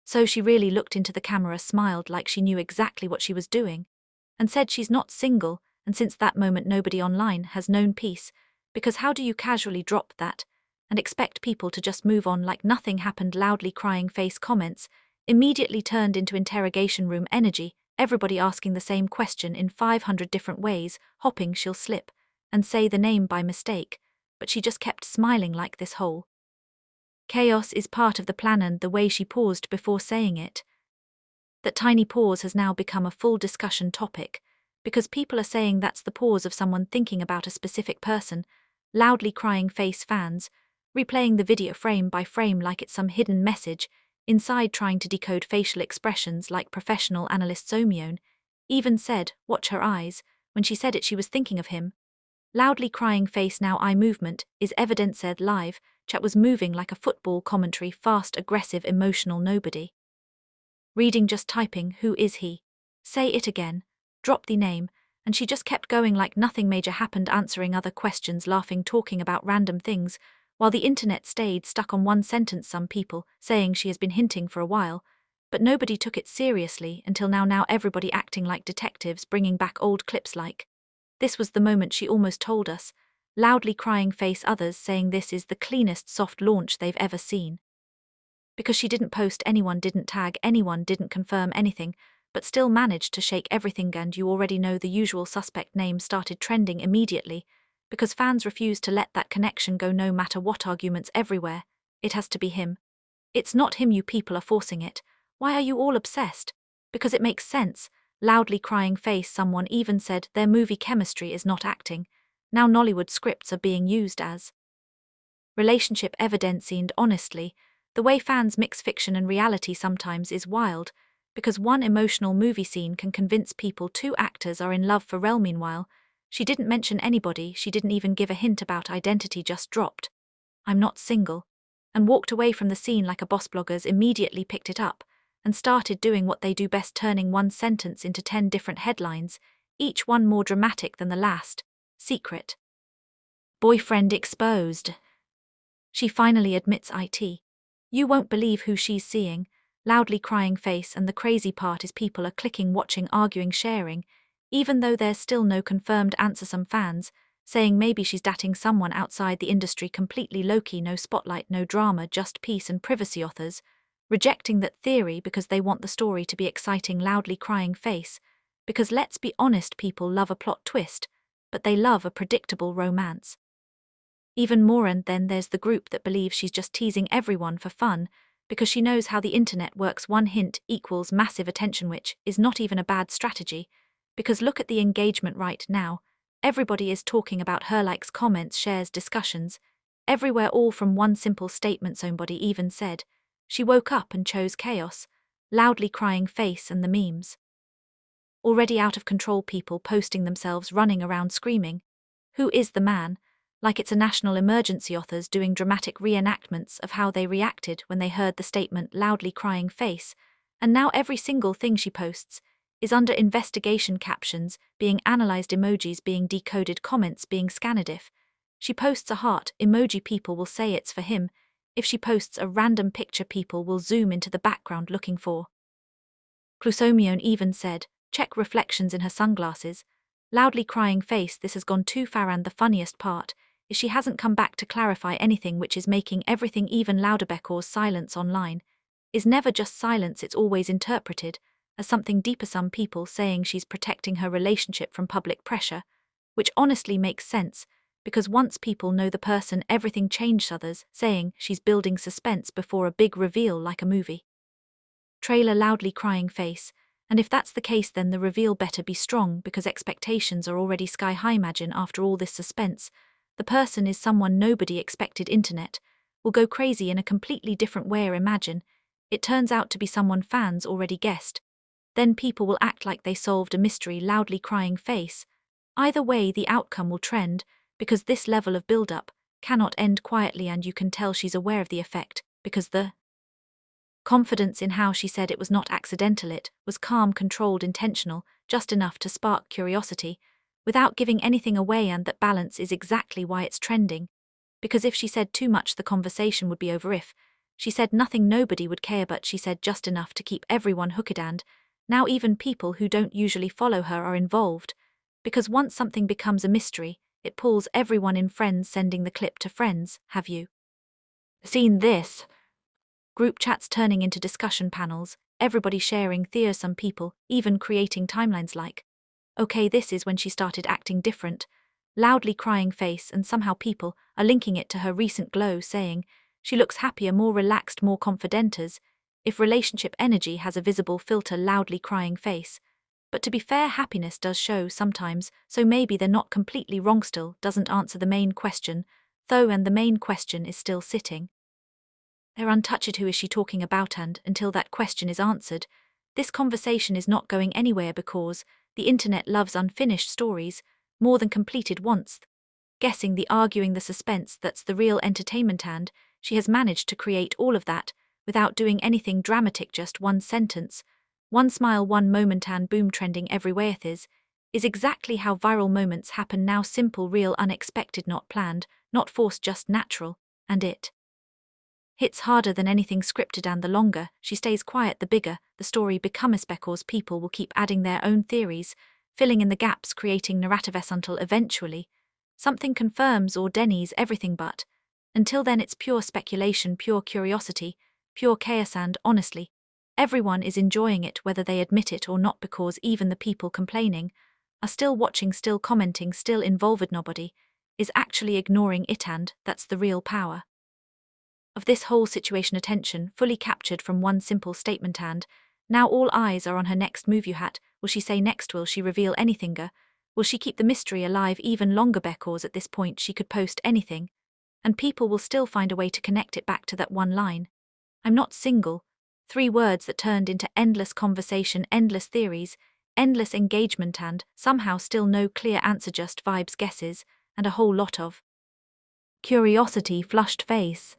So she really looked into the camera, smiled like she knew exactly what she was doing, and said she's not single, and since that moment nobody online has known peace, because how do you casually drop that and expect people to just move on like nothing happened? Loudly crying face comments immediately turned into interrogation room energy, everybody asking the same question in 500 different ways, hoping she'll slip and say the name by mistake, but she just kept smiling like this whole chaos is part of the plan. And the way she paused before saying it, that tiny pause has now become a full discussion topic, because people are saying that's the pause of someone thinking about a specific person. Loudly crying face fans replaying the video frame by frame like it's some hidden message inside, trying to decode facial expressions like professional analyst. Sonia Uche even said, "Watch her eyes," when she said it she was thinking of him. Loudly crying face now eye movement is evident, said live chat was moving like a football commentary, fast, aggressive, emotional. Nobody reading, just typing, "Who is he? Say it again. Drop the name." And she just kept going like nothing major happened, answering other questions, laughing, talking about random things, while the internet stayed stuck on one sentence. Some people saying she has been hinting for a while, but nobody took it seriously until now. Now everybody acting like detectives, bringing back old clips like, "This was the moment she almost told us." Loudly crying face others saying this is the cleanest soft launch they've ever seen. Because she didn't post anyone, didn't tag anyone, didn't confirm anything, but still managed to shake everything. And you already know the usual suspect name started trending immediately, because fans refused to let that connection go no matter what. Arguments everywhere. It has to be him. It's not him, you people are forcing it. Why are you all obsessed? Because it makes sense. Loudly crying face someone even said their movie chemistry is not acting. Now Nollywood scripts are being used as relationship evidence. And honestly, the way fans mix fiction and reality sometimes is wild, because one emotional movie scene can convince people two actors are in love for real. Meanwhile, she didn't mention anybody, she didn't even give a hint about identity, just dropped, "I'm not single," and walked away from the scene like a boss. Bloggers immediately picked it up and started doing what they do best, turning one sentence into 10 different headlines, each one more dramatic than the last. Secret boyfriend exposed. She finally admits it. You won't believe who she's seeing. Loudly crying face. And the crazy part is people are clicking, watching, arguing, sharing, even though there's still no confirmed answer. Some fans saying maybe she's dating someone outside the industry, completely low-key, no spotlight, no drama, just peace and privacy. Authors rejecting that theory because they want the story to be exciting. Loudly crying face, because let's be honest, people love a plot twist, but they love a predictable romance even more. And then there's the group that believes she's just teasing everyone for fun, because she knows how the internet works. One hint equals massive attention, which is not even a bad strategy, because look at the engagement right now. Everybody is talking about her, likes, comments, shares, discussions, everywhere, all from one simple statement. Somebody even said she woke up and chose chaos. Loudly crying face. And the memes already out of control, people posting themselves running around screaming, "Who is the man?" like it's a national emergency. Authors doing dramatic reenactments of how they reacted when they heard the statement "loudly crying face," and now every single thing she posts is under investigation, captions being analyzed, emojis being decoded, comments being scanned. If she posts a heart emoji, people will say it's for him. If she posts a random picture, people will zoom into the background looking for Clusomione even said, "Check reflections in her sunglasses." Loudly crying face, this has gone too far. And the funniest part is she hasn't come back to clarify anything, which is making everything even louder. Becker's silence online is never just silence, it's always interpreted as something deeper. Some people saying she's protecting her relationship from public pressure, which honestly makes sense, because once people know the person, everything changes. Others saying she's building suspense before a big reveal like a movie trailer. Loudly crying face, and if that's the case, then the reveal better be strong, because expectations are already sky high. Imagine after all this suspense, the person is someone nobody expected. Internet will go crazy in a completely different way. Or imagine it turns out to be someone fans already guessed. Then people will act like they solved a mystery. Loudly crying face. Either way, the outcome will trend, because this level of build-up cannot end quietly. And you can tell she's aware of the effect, because the confidence in how she said it was not accidental, it was calm, controlled, intentional, just enough to spark curiosity, without giving anything away. And that balance is exactly why it's trending, because if she said too much, the conversation would be over. If She said nothing nobody would care, but she said just enough to keep everyone hooked, and now even people who don't usually follow her are involved, because once something becomes a mystery, it pulls everyone in. Friends sending the clip to friends. Have you seen this? Group chats turning into discussion panels, everybody sharing theories, some people even creating timelines like, okay, this is when she started acting different, loudly crying face, and somehow people are linking it to her recent glow, saying she looks happier, more relaxed, more confident, as if relationship energy has a visible filter, loudly crying face. But to be fair, happiness does show sometimes, so maybe they're not completely wrong. Still doesn't answer the main question, though, and the main question is still sitting. They're untouched. Who is she talking about? And until that question is answered, this conversation is not going anywhere, because the internet loves unfinished stories more than completed ones. Guessing, the arguing, the suspense, that's the real entertainment, and she has managed to create all of that without doing anything dramatic. Just one sentence, one smile, one moment, and boom, trending everywhere. This is exactly how viral moments happen now. Simple, real, unexpected, not planned, not forced, just natural, and it hits harder than anything scripted. And the longer she stays quiet, the bigger the story becomes, because people will keep adding their own theories, filling in the gaps, creating narratives until eventually something confirms or denies everything. But until then, it's pure speculation, pure curiosity, pure chaos, and honestly, everyone is enjoying it whether they admit it or not, because even the people complaining are still watching, still commenting, still involved. Nobody is actually ignoring it, and that's the real power of this whole situation. Attention fully captured from one simple statement, and now all eyes are on her next move. Will she say next? Will she reveal anything? Will she keep the mystery alive even longer? Because at this point she could post anything, and people will still find a way to connect it back to that one line. I'm not single. 3 words that turned into endless conversation, endless theories, endless engagement, and somehow still no clear answer, just vibes, guesses, and a whole lot of curiosity. Flushed face.